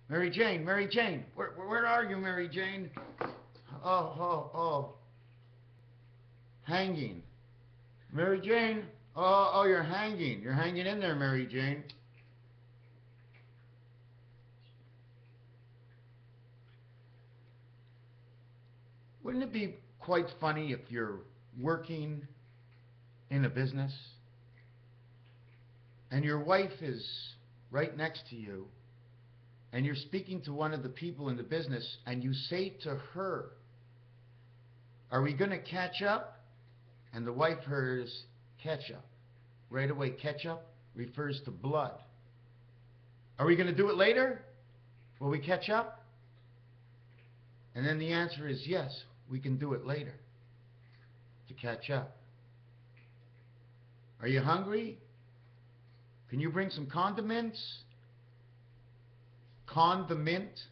Mary Jane, Mary Jane, where are you, Mary Jane? Oh. Hanging. Mary Jane, oh, you're hanging. You're hanging in there, Mary Jane. Wouldn't it be quite funny if you're working in a business and your wife is right next to you and you're speaking to one of the people in the business and you say to her, "Are we going to catch up?" And the wife hears ketchup. Right away, ketchup refers to blood. "Are we going to do it later? Will we catch up?" And then the answer is yes, we can do it later to catch up. "Are you hungry? Can you bring some condiments?" Condiments,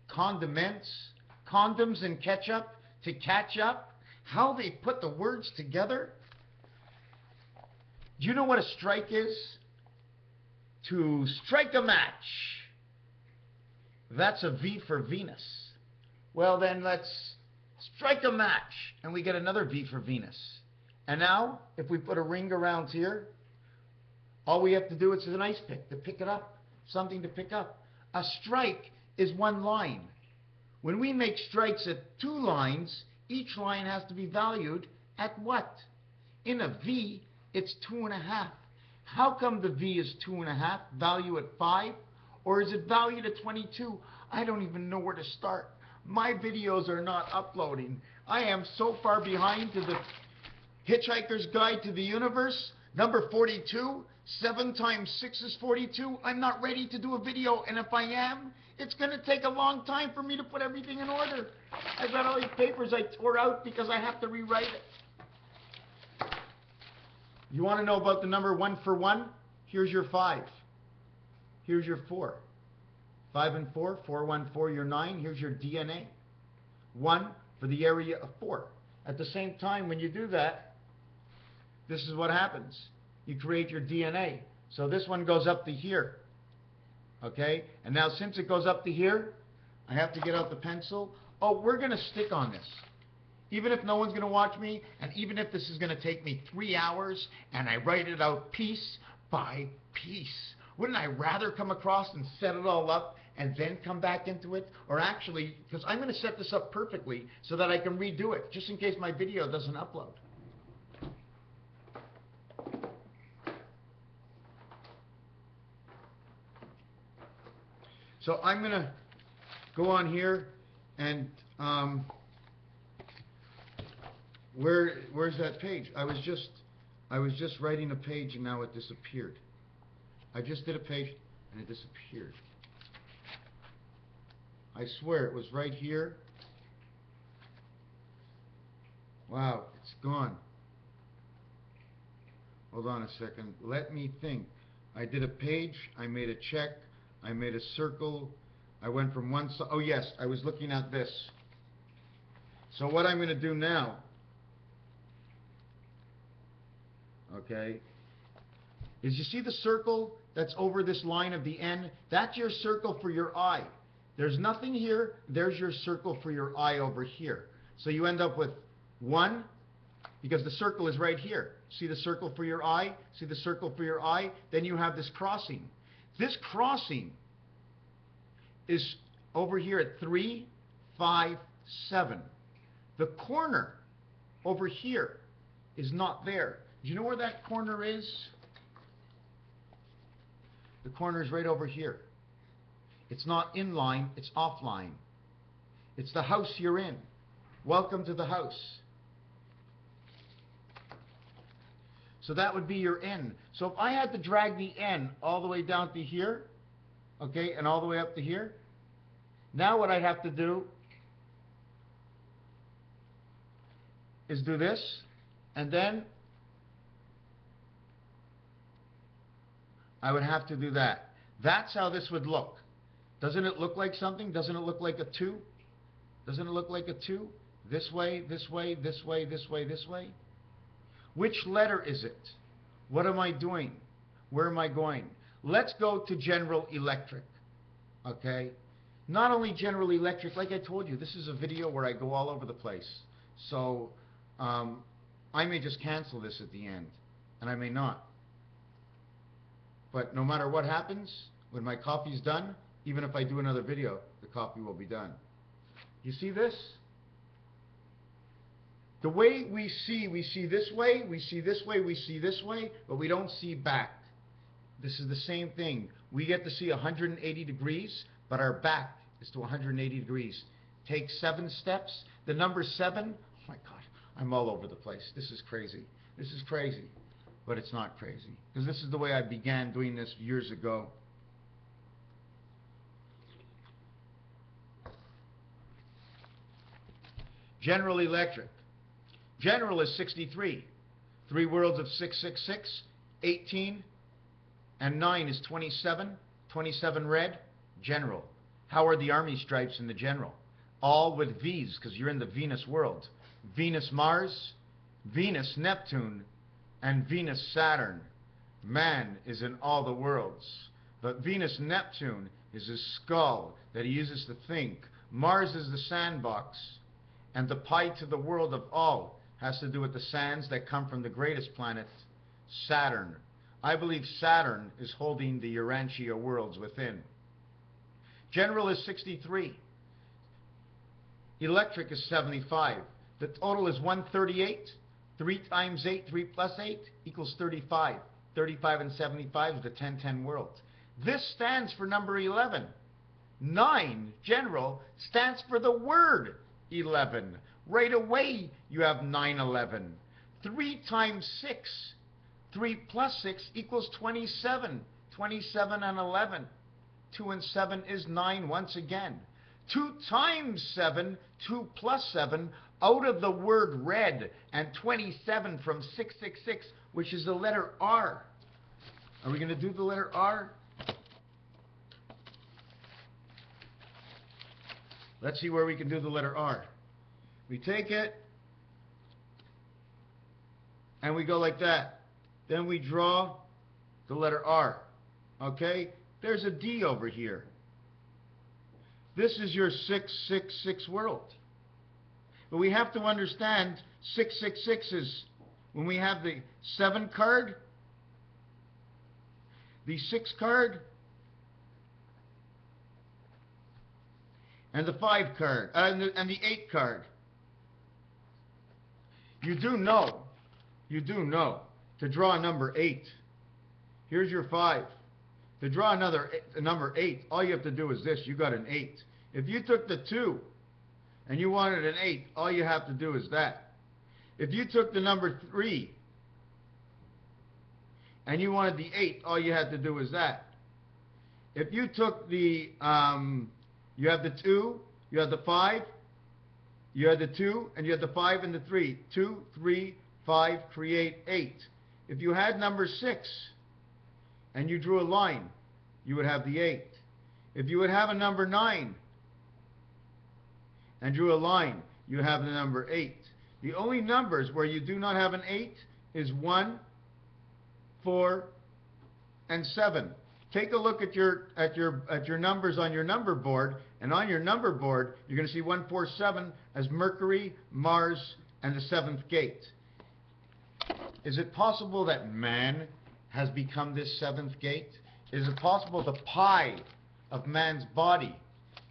condoms and ketchup to catch up. How they put the words together. Do you know what a strike is? To strike a match. That's a V for Venus. Well then let's strike a match and we get another V for Venus. And now if we put a ring around here, all we have to do is an ice pick to pick it up. Something to pick up. A strike is one line. When we make strikes at 2 lines, each line has to be valued at what? In a V, it's 2.5. How come the V is 2.5? Value at 5? Or is it valued at 22? I don't even know where to start. My videos are not uploading. I am so far behind to the Hitchhiker's Guide to the Universe, number 42. 7 times 6 is 42. I'm not ready to do a video, and if I am, it's going to take a long time for me to put everything in order. I've got all these papers I tore out because I have to rewrite it. You want to know about the number 1 for 1? Here's your 5. Here's your 4. 5 and 4, 4, 1, 4, your 9. Here's your DNA. 1 for the area of 4. At the same time, when you do that, this is what happens. You create your DNA. So this one goes up to here. Okay? And now since it goes up to here, I have to get out the pencil. Oh, we're going to stick on this. Even if no one's going to watch me, and even if this is going to take me 3 hours, and I write it out piece by piece. Wouldn't I rather come across and set it all up and then come back into it? Or actually, because I'm going to set this up perfectly so that I can redo it, just in case my video doesn't upload. So I'm going to go on here and where's that page? I was just writing a page and now it disappeared. I just did a page and it disappeared. I swear it was right here. Wow, it's gone. Hold on a second. Let me think. I did a page, I made a check, I made a circle, I went from one side. Oh yes, I was looking at this. So what I'm going to do now, okay, is you see the circle that's over this line of the N? That's your circle for your eye. There's nothing here, there's your circle for your eye over here. So you end up with 1, because the circle is right here. See the circle for your eye? See the circle for your eye? Then you have this crossing. This crossing is over here at 3, 5, 7. The corner over here is not there. Do you know where that corner is? The corner is right over here. It's not in line, it's offline. It's the house you're in. Welcome to the house. So that would be your N. So if I had to drag the N all the way down to here, okay, and all the way up to here, now what I'd have to do is do this, and then I would have to do that. That's how this would look. Doesn't it look like something? Doesn't it look like a 2? Doesn't it look like a 2? This way, this way, this way, this way, this way. Which letter is it? What am I doing? Where am I going? Let's go to General Electric. Okay? Not only General Electric, like I told you, this is a video where I go all over the place. So I may just cancel this at the end, and I may not. But no matter what happens, when my copy's done, even if I do another video, the copy will be done. You see this? The way we see this way, we see this way, we see this way, but we don't see back. This is the same thing. We get to see 180 degrees, but our back is to 180 degrees. Take 7 steps. The number 7, oh my God, I'm all over the place. This is crazy. This is crazy. But it's not crazy, because this is the way I began doing this years ago. General Electric. General is 63. 3 worlds of 666, 18, and 9 is 27. 27 red, General. How are the army stripes in the General? All with V's, because you're in the Venus world. Venus Mars, Venus Neptune, and Venus Saturn. Man is in all the worlds. But Venus Neptune is his skull that he uses to think. Mars is the sandbox. And the pie to the world of all has to do with the sands that come from the greatest planet, Saturn. I believe Saturn is holding the Urantia worlds within. General is 63. Electric is 75. The total is 138. 3 times 8, 3 plus 8 equals 35. 35 and 75 is the 10-10 world. This stands for number 11. 9, General, stands for the word 11. Right away you have 911. 3 times 6, 3 plus 6 equals 27. 27 and 11. 2 and 7 is 9 once again. 2 times 7, 2 plus 7, out of the word red, and 27 from 666, which is the letter R. Are we going to do the letter R? Let's see where we can do the letter R. We take it, and we go like that. Then we draw the letter R. Okay? There's a D over here. This is your 666 world. But we have to understand 666 is when we have the 7 card, the 6 card, and the 5 card, and the 8 card. You do know, to draw a number 8. Here's your 5. To draw a number 8, all you have to do is this. You got an 8. If you took the 2 and you wanted an 8, all you have to do is that. If you took the number 3 and you wanted the 8, all you had to do is that. If you took the, you have the 2, you have the 5, you have the 2, and you have the 5 and the 3. 2, 3, 5 create 8. If you had number 6 and you drew a line, you would have the 8. If you would have a number 9 and drew a line, you have the number 8. The only numbers where you do not have an 8 is 1, 4, and 7. Take a look at your numbers on your number board, and on your number board, you're going to see 1, 4, 7 as Mercury, Mars, and the 7th gate. Is it possible that man has become this 7th gate? Is it possible the pi of man's body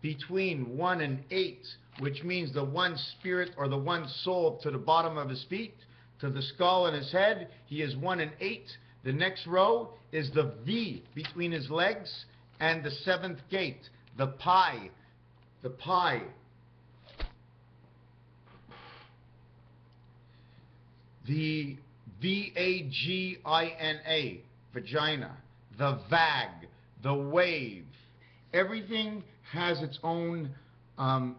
between 1 and 8, which means the one spirit or the one soul to the bottom of his feet, to the skull and his head, he is 1 and 8. The next row is the V between his legs and the 7th gate, the pi. The pi. The V-A-G-I-N-A, vagina, the vag, the wave. Everything has its own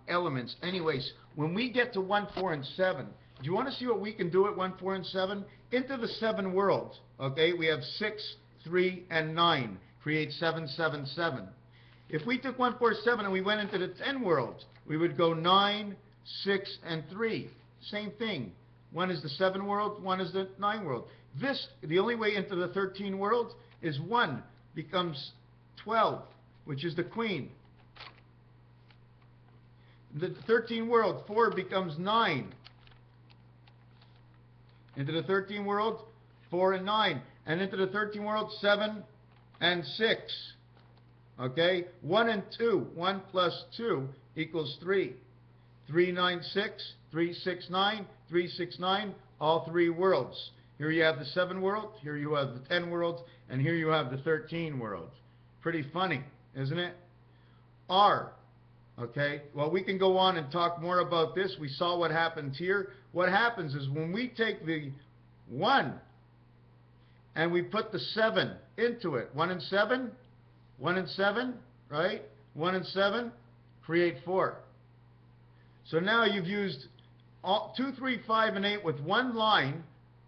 elements. Anyways, when we get to 1, 4, and 7, do you want to see what we can do at 1, 4, and 7? Into the 7 worlds, okay? We have 6, 3, and 9. Create 7, 7, 7. If we took 1, 4, 7 and we went into the 10 worlds, we would go 9, 6, and 3. Same thing. One is the 7 world, one is the 9 world. This, the only way into the 13 world is 1 becomes 12, which is the queen. The 13 world, 4 becomes 9. Into the 13 world, 4 and 9. And into the 13 world, 7 and 6. Okay? 1 and 2. 1 plus 2 equals 3. 3, 9, 6. 3, 6, 9. 3, 6, 9. All 3 worlds. Here you have the 7 world. Here you have the 10 worlds. And here you have the 13 worlds. Pretty funny, isn't it? R. Okay? Well, we can go on and talk more about this. We saw what happens here. What happens is when we take the 1 and we put the 7 into it. 1 and 7. 1 and 7, right? 1 and 7 create 4. So now you've used 2, 3, 5, and 8 with one line.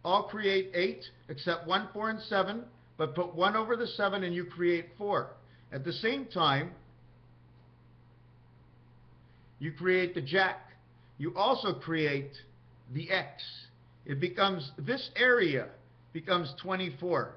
All create 8, except 1, 4, and 7. But put 1 over the 7 and you create 4. At the same time, you create the jack. You also create the X. It becomes, this area becomes 24.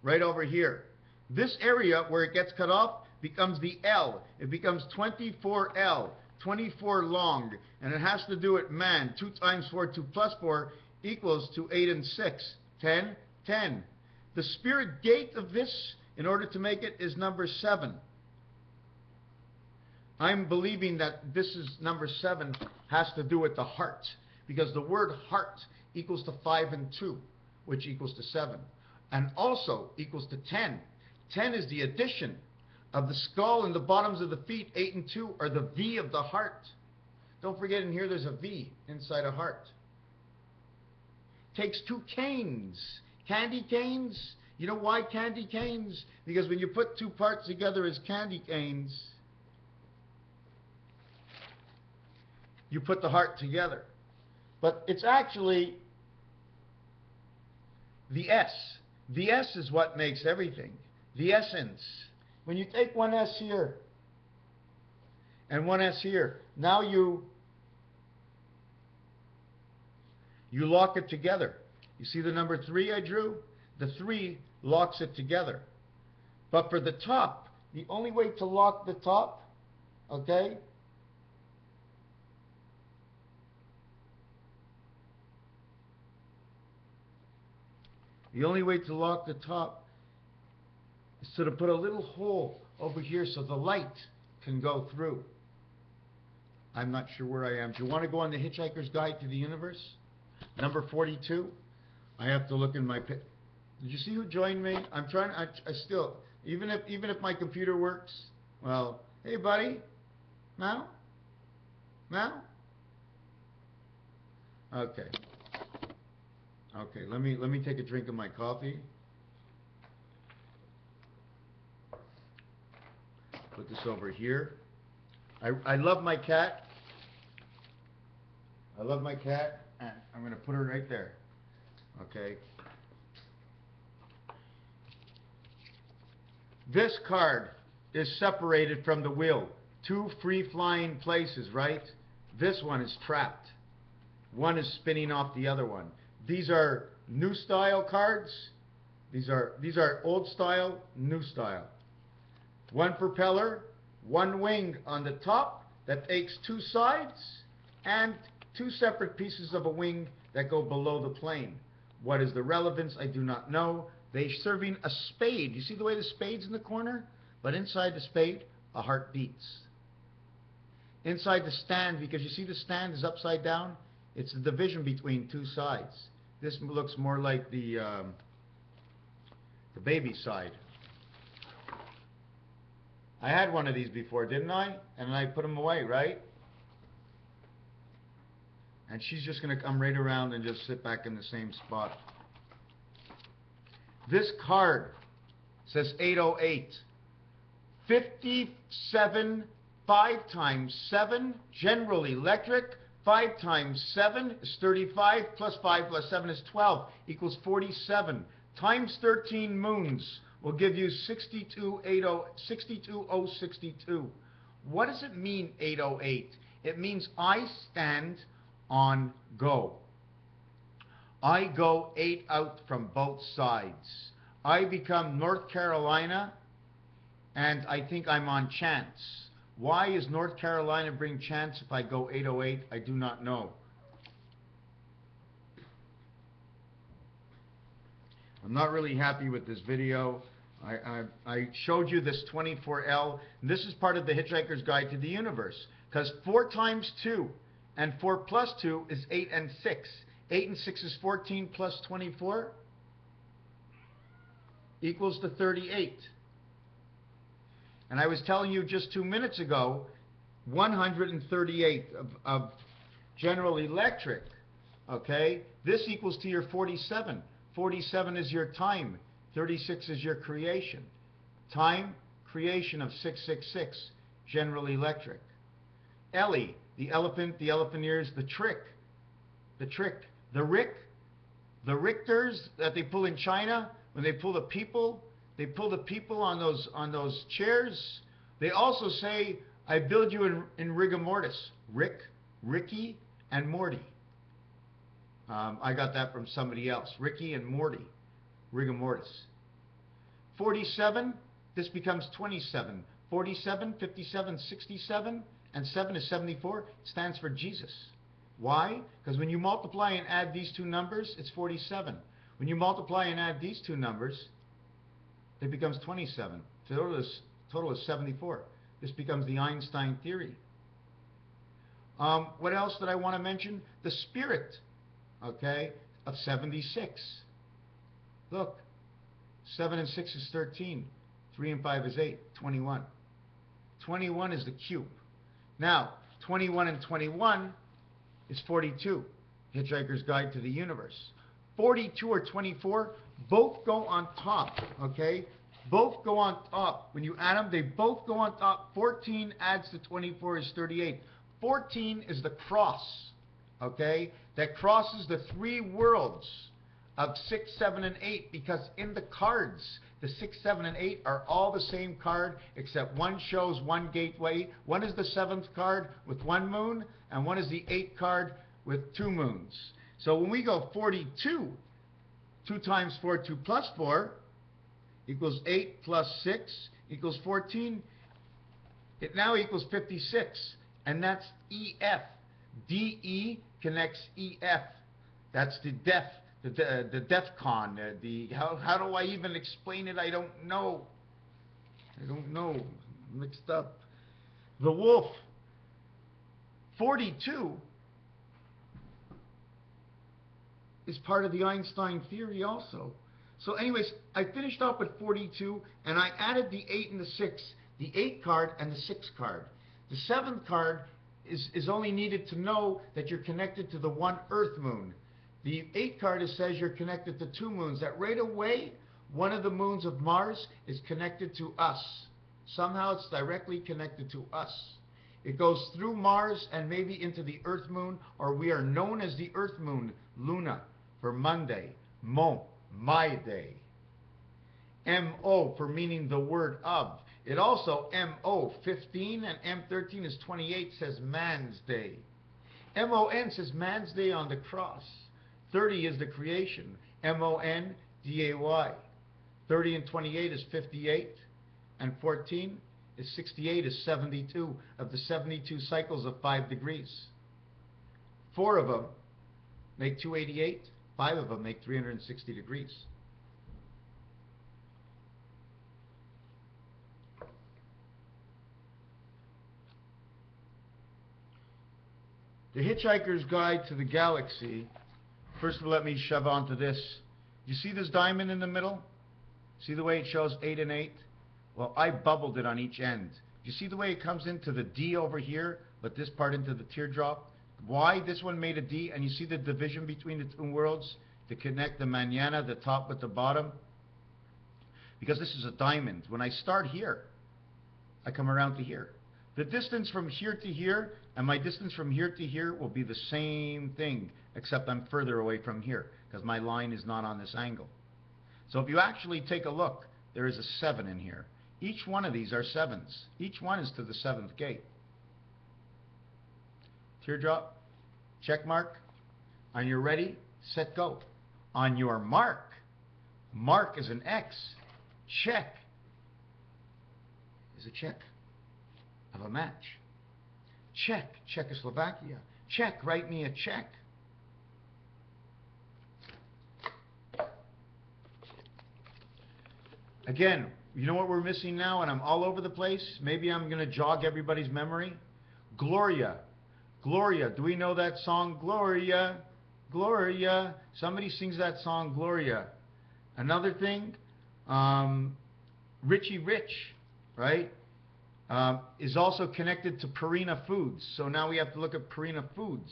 Right over here. This area where it gets cut off becomes the L. It becomes 24L. 24 long. And it has to do it man. 2 times 4, 2 plus 4 equals to 8 and 6. 10, 10. The spirit gate of this, in order to make it, is number 7. I'm believing that this is number 7 has to do with the heart. Because the word heart equals to 5 and 2, which equals to 7. And also equals to 10. 10 is the addition of the skull and the bottoms of the feet. 8 and 2 are the V of the heart. Don't forget in here there's a V inside a heart. Takes 2 canes. Candy canes. You know why candy canes? Because when you put 2 parts together as candy canes, you put the heart together. But it's actually the S. The S is what makes everything. The essence. When you take one S here and one S here, now you lock it together. You see the number 3 I drew? The 3 locks it together. But for the top, the only way to lock the top, okay, the only way to lock the top is to put a little hole over here so the light can go through. I'm not sure where I am. Do you want to go on the Hitchhiker's Guide to the Universe? Number 42. I have to look in my pit. Did you see who joined me? I'm trying. I still, even if my computer works. Well, hey buddy, now. Okay. Okay. Let me take a drink of my coffee. Put this over here. I love my cat. I love my cat, and I'm going to put her right there. Okay. This card is separated from the wheel. 2 free-flying places, right? This one is trapped. One is spinning off the other one. These are new style cards. These are old style, new style. 1 propeller, 1 wing on the top that takes 2 sides, and 2 separate pieces of a wing that go below the plane. What is the relevance? I do not know. They're serving a spade. You see the way the spade's in the corner? But inside the spade, a heart beats. Inside the stand, because you see the stand is upside down, it's the division between 2 sides. This looks more like the baby side. I had one of these before, didn't I? And I put them away, right? And she's just going to come right around and just sit back in the same spot. This card says 808. 57, 5 times 7, General Electric. 5 times 7 is 35, plus 5 plus 7 is 12, equals 47. Times 13 moons will give you 62062. What does it mean, 808? It means I stand on go. I go 8 out from both sides. I become North Carolina, and I think I'm on chance. Why is North Carolina bring chance if I go 808? I do not know. I'm not really happy with this video. I showed you this 24L. And this is part of the Hitchhiker's Guide to the Universe. Because 4 times 2 and 4 plus 2 is 8 and 6. 8 and 6 is 14 plus 24 equals to 38. And I was telling you just 2 minutes ago, 138 of General Electric, okay? This equals to your 47. 47 is your time. 36 is your creation. Time, creation of 666, General Electric. Ellie, the elephant ears, the trick, the Richters that they pull in China, when they pull the people on those chairs. They also say, I build you in rigor mortis. Ricky, and Morty. I got that from somebody else. Ricky and Morty. Rigor mortis. 47, this becomes 27. 47, 57, 67, and 7 is 74. It stands for Jesus. Why? Because when you multiply and add these two numbers, it's 47. When you multiply and add these two numbers, it becomes 27. Total is 74. This becomes the Einstein theory. What else did I want to mention? The spirit, okay, of 76. Look, 7 and 6 is 13. 3 and 5 is 8. 21. 21 is the cube. Now, 21 and 21 is 42. Hitchhiker's Guide to the Universe. 42 or 24, both go on top, okay? Both go on top. When you add them, they both go on top. 14 adds to 24 is 38. 14 is the cross, okay? That crosses the 3 worlds of 6, 7, and 8, because in the cards, the 6, 7, and 8 are all the same card, except one shows one gateway. One is the 7th card with 1 moon, and one is the 8th card with 2 moons. So when we go 42, 2 times 4, 2 plus 4, equals 8 plus 6 equals 14. It now equals 56, and that's EF. DE connects EF. That's the DEFCON. How do I even explain it? I don't know. Mixed up. The wolf. 42 is part of the Einstein theory also. So anyways, I finished off with 42, and I added the 8 and the 6, the 8 card and the 6 card. The 7th card is only needed to know that you're connected to the 1 Earth moon. The 8 card says you're connected to 2 moons. That right away, one of the moons of Mars is connected to us. Somehow it's directly connected to us. It goes through Mars and maybe into the Earth moon, or we are known as the Earth moon, Luna, for Monday, my day. M-O for meaning the word of. It also, M-O, 15, and M13 is 28, says man's day. M-O-N says man's day on the cross. 30 is the creation. M-O-N-D-A-Y. 30 and 28 is 58, and 14 is 68 is 72 of the 72 cycles of 5 degrees. 4 of them make 288. 5 of them make 360 degrees. The Hitchhiker's Guide to the Galaxy. First of all, let me shove onto this. You see this diamond in the middle? See the way it shows 8 and 8? Well, I bubbled it on each end. You see the way it comes into the D over here, but this part into the teardrop? Why this one made a D? And you see the division between the 2 worlds to connect the manana, the top with the bottom? Because this is a diamond. When I start here, I come around to here. The distance from here to here and my distance from here to here will be the same thing, except I'm further away from here because my line is not on this angle. So if you actually take a look, there is a 7 in here. Each one of these are 7s. Each one is to the 7th gate. Teardrop, check mark. On your ready, set, go. On your mark, mark is an X. Check is a check. of a match. Check, Czechoslovakia. Check, write me a check. Again, you know what we're missing now, and I'm all over the place? Maybe I'm going to jog everybody's memory. Gloria. Gloria. Do we know that song? Gloria. Gloria. Somebody sings that song, Gloria. Another thing, Richie Rich, right, is also connected to Purina Foods. So now we have to look at Purina Foods.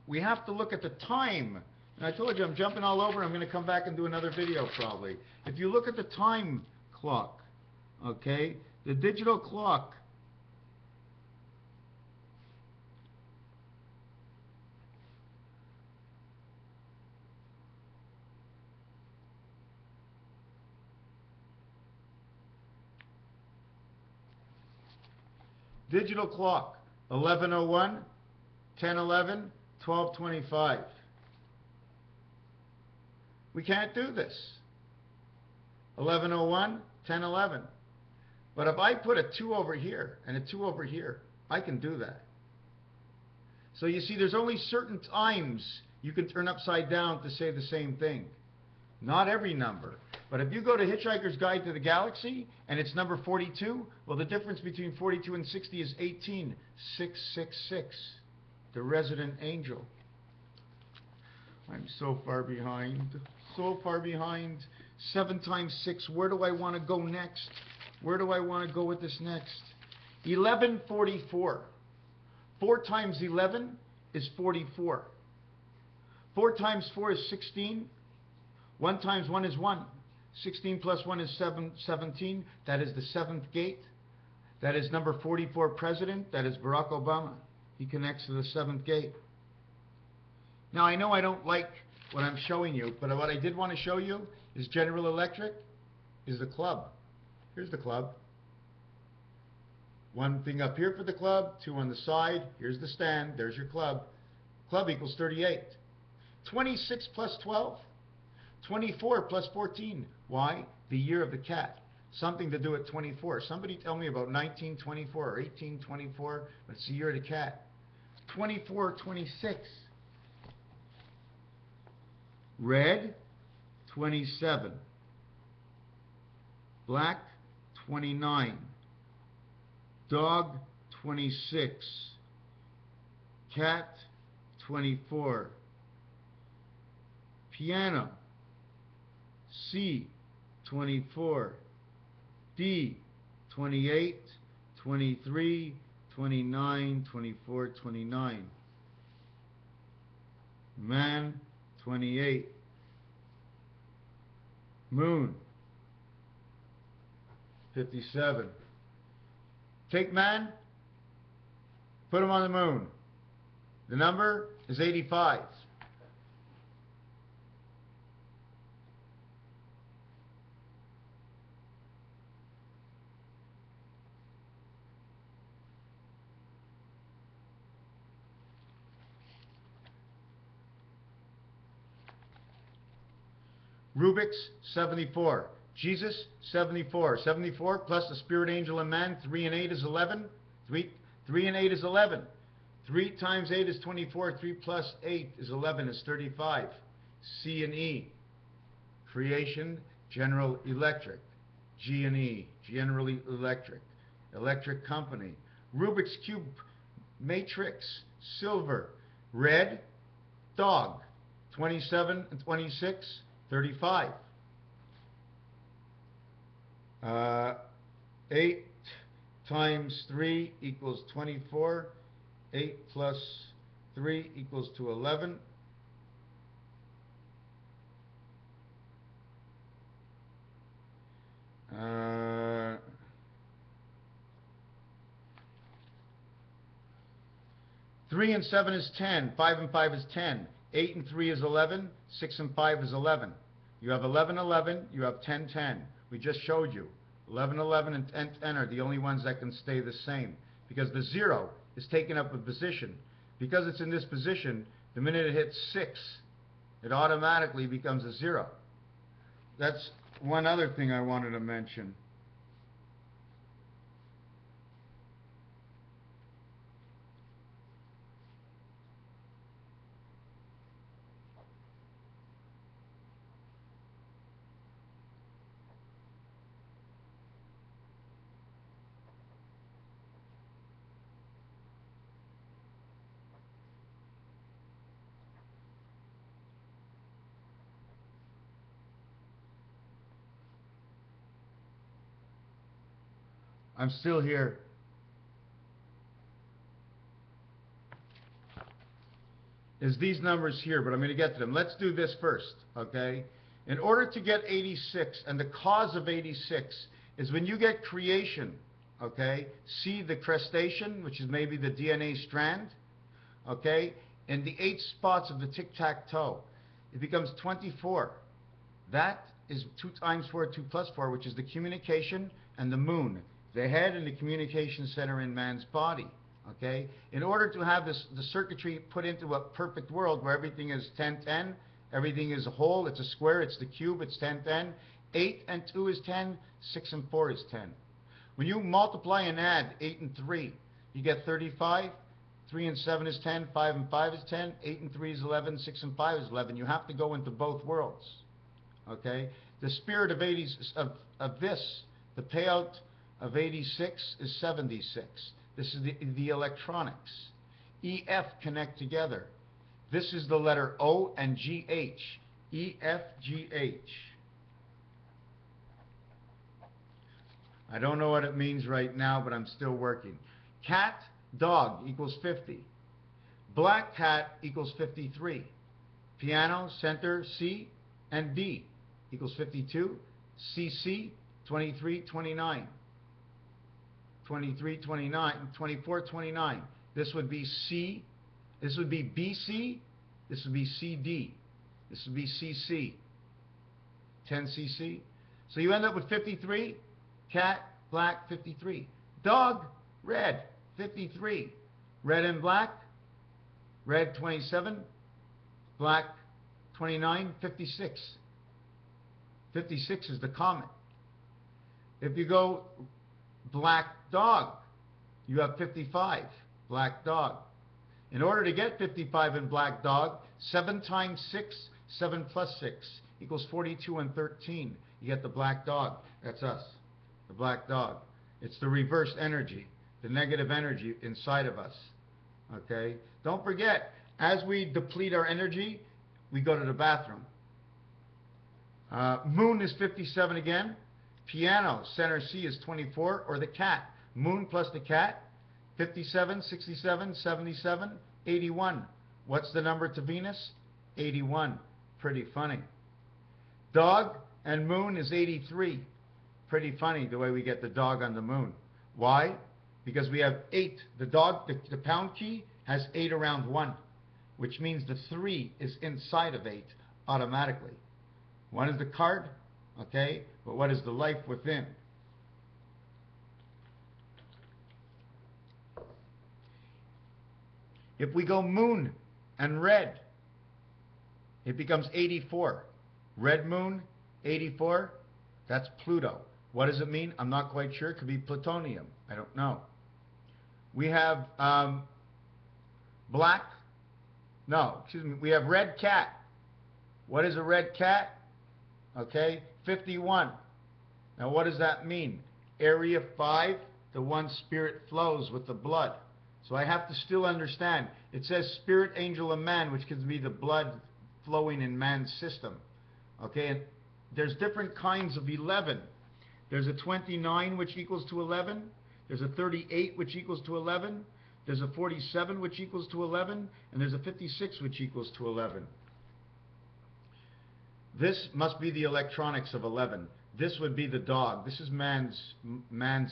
We have to look at the time. And I told you I'm jumping all over. I'm going to come back and do another video probably. If you look at the time clock, okay, the digital clock, digital clock, 11:01, 10:11, 12:25. We can't do this. 11:01, 10:11. But if I put a 2 over here and a 2 over here, I can do that. So you see, there's only certain times you can turn upside down to say the same thing. Not every number. But if you go to Hitchhiker's Guide to the Galaxy and it's number 42, well, the difference between 42 and 60 is 18. 666. The resident angel. I'm so far behind. So far behind. 7 times 6. Where do I want to go next? Where do I want to go with this next? 1144. 4 times 11 is 44. 4 times 4 is 16. 1 times 1 is 1. 16 plus 1 is 17. That is the 7th gate. That is number 44 president. That is Barack Obama. He connects to the 7th gate. Now, I know I don't like what I'm showing you, but what I did want to show you is General Electric is the club. Here's the club. 1 thing up here for the club, 2 on the side. Here's the stand. There's your club. Club equals 38. 26 plus 12. 24 plus 14. Why? The year of the cat. Something to do at 24. Somebody tell me about 1924 or 1824, but it's the year of the cat. 2426. Red, 27. Black, 29. Dog, 26. Cat, 24. Piano, C, 24. D, 28, 23, 29, 24, 29. Man, 28. Moon, 57. Take man, put him on the moon. The number is 85. Rubik's, 74. Jesus, 74. 74 plus the spirit angel and man, 3 and 8 is 11. 3 and 8 is 11. 3 times 8 is 24. 3 plus 8 is 11, is 35. C and E. Creation, General Electric. G and E, General Electric. Electric Company. Rubik's Cube, Matrix, silver. Red, dog. 27 and 26. 35. 8 times 3 equals 24. 8 plus 3 equals to 11. Three and 7 is 10. 5 and 5 is 10. 8 and 3 is 11. 6 and 5 is 11. You have 11, 11. You have 10, 10. We just showed you. 11, 11 and 10, 10 are the only ones that can stay the same. Because the 0 is taking up a position. Because it's in this position, the minute it hits 6, it automatically becomes a 0. That's one other thing I wanted to mention. I'm still here. Is these numbers here, but I'm going to get to them. Let's do this first, okay? In order to get 86, and the cause of 86 is when you get creation, okay? See the crestation, which is maybe the DNA strand, okay? And the 8 spots of the tic-tac-toe, it becomes 24. That is 2 times 4, 2 plus 4, which is the communication and the moon, the head and the communication center in man's body. Okay? In order to have this, the circuitry put into a perfect world where everything is 10, 10, everything is a whole, it's a square, it's the cube, it's 10, 10, 8 and 2 is 10, 6 and 4 is 10. When you multiply and add 8 and 3, you get 35, 3 and 7 is 10, 5 and 5 is 10, 8 and 3 is 11, 6 and 5 is 11. You have to go into both worlds. Okay? The spirit of 80, of this, the payout of 86 is 76. This is the electronics. EF connect together. This is the letter O and GH. EF, GH. I don't know what it means right now, but I'm still working. Cat, dog equals 50. Black cat equals 53. Piano, center, C and D equals 52. CC, 23, 29. 23, 29, 24, 29. This would be C. This would be BC. This would be CD. This would be CC. 10 CC. So you end up with 53. Cat, black, 53. Dog, red, 53. Red and black. Red, 27. Black, 29, 56. 56 is the comet. If you go black dog, you have 55. Black dog. In order to get 55 in black dog, 7 times 6, 7 plus 6 equals 42 and 13. You get the black dog. That's us. The black dog. It's the reverse energy, the negative energy inside of us. Okay? Don't forget, as we deplete our energy, we go to the bathroom. Moon is 57 again. Piano, center C is 24, or the cat. Moon plus the cat, 57, 67, 77, 81. What's the number to Venus? 81. Pretty funny. Dog and moon is 83. Pretty funny the way we get the dog on the moon. Why? Because we have 8. The dog, the pound key has 8 around 1, which means the 3 is inside of 8 automatically. 1 is the card, okay? But what is the life within? If we go moon and red, it becomes 84. Red moon, 84, that's Pluto. What does it mean? I'm not quite sure. It could be plutonium. I don't know. We have black. No, excuse me. We have red cat. What is a red cat? Okay, 51. Now what does that mean? Area 5, the one spirit flows with the blood. So I have to still understand. It says spirit, angel, and man, which gives me the blood flowing in man's system. Okay, and there's different kinds of 11. There's a 29, which equals to 11. There's a 38, which equals to 11. There's a 47, which equals to 11. And there's a 56, which equals to 11. This must be the electronics of 11. This would be the dog. This is man's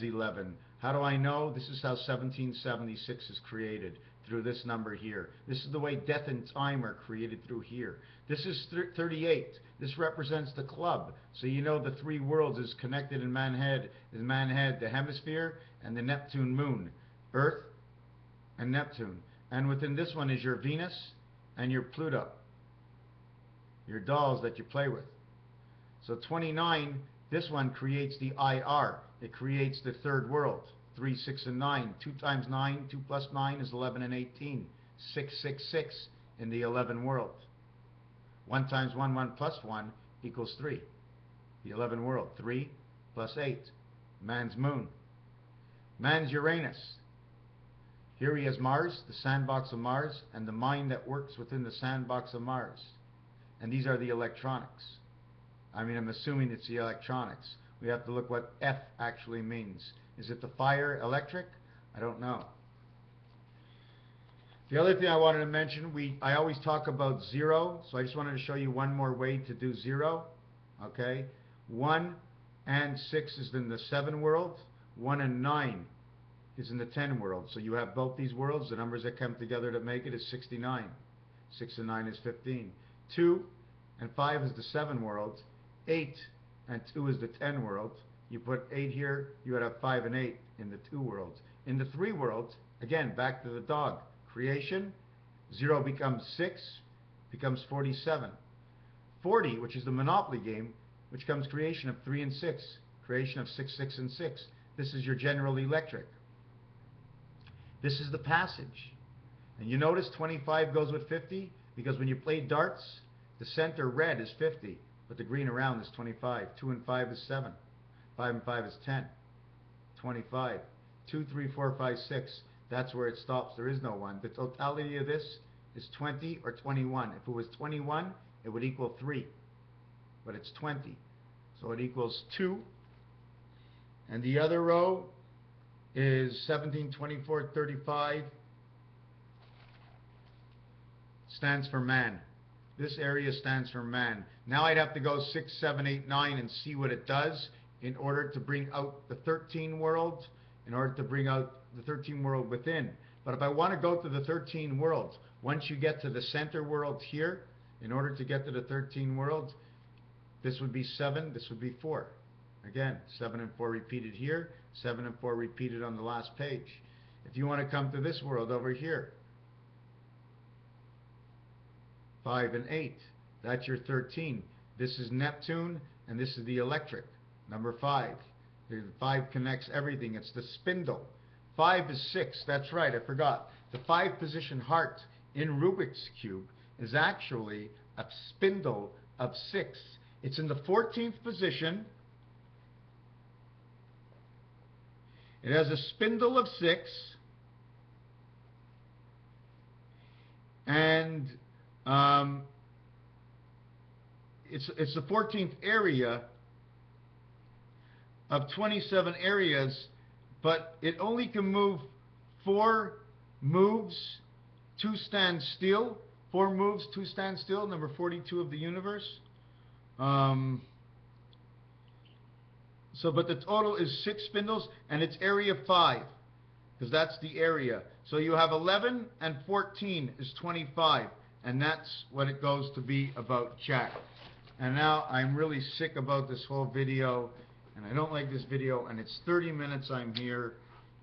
11. How do I know? This is how 1776 is created, through this number here. This is the way death and time are created, through here. This is 38. This represents the club. So you know the 3 worlds is connected in manhead. The hemisphere and the Neptune moon. Earth and Neptune. And within this one is your Venus and your Pluto. Your dolls that you play with. So 29, this one creates the IR. It creates the 3rd world. 3, 6, and 9. 2 times 9, 2 plus 9 is 11 and 18. 6, 6, 6 in the 11 world. 1 times 1, 1 plus 1 equals 3. The 11 world. 3 plus 8. Man's moon. Man's Uranus. Here he has Mars, the sandbox of Mars, and the mind that works within the sandbox of Mars. And these are the electronics. I mean, I'm assuming it's the electronics. We have to look what F actually means. Is it the fire electric? I don't know. The other thing I wanted to mention, I always talk about 0, so I just wanted to show you one more way to do 0. Okay, 1 and 6 is in the 7 world. 1 and 9 is in the 10 world. So you have both these worlds. The numbers that come together to make it is 69. 6 and 9 is 15. 2 and 5 is the 7 world. 8 and 2 is the 10 world. You put 8 here, you would have 5 and 8 in the 2 worlds. In the 3 worlds, again, back to the dog. Creation, 0 becomes 6, becomes 47. 40, which is the Monopoly game, which comes creation of 3 and 6, creation of 6, 6, and 6. This is your General Electric. This is the passage. And you notice 25 goes with 50, because when you play darts, the center red is 50, but the green around is 25. 2 and 5 is 7. 5 and 5 is 10. 25. 2, 3, 4, 5, 6. That's where it stops. There is no 1. The totality of this is 20 or 21. If it was 21, it would equal 3. But it's 20. So it equals 2. And the other row is 17, 24, 35. Stands for man. This area stands for man. Now I'd have to go 6, 7, 8, 9 and see what it does in order to bring out the 13 world, in order to bring out the 13 world within. But if I want to go to the 13 worlds, once you get to the center world here, in order to get to the 13 worlds, this would be 7, this would be 4. Again, 7 and 4 repeated here, 7 and 4 repeated on the last page. If you want to come to this world over here, 5 and 8, that's your 13. This is Neptune, and this is the electric, number 5. The 5 connects everything. It's the spindle. 5 is 6. That's right, I forgot. The 5 position heart in Rubik's Cube is actually a spindle of 6. It's in the 14th position. It has a spindle of 6. And it's the 14th area of 27 areas, but it only can move 4 moves, 2 stand still. 4 moves, 2 stand still, number 42 of the universe. But the total is 6 spindles, and it's area 5, because that's the area. So you have 11 and 14 is 25, and that's what it goes to be about Jack. And now I'm really sick about this whole video, and I don't like this video, and it's 30 minutes I'm here,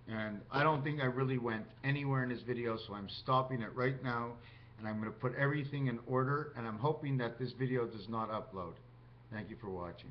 and I don't think I really went anywhere in this video, so I'm stopping it right now, and I'm going to put everything in order, and I'm hoping that this video does not upload. Thank you for watching.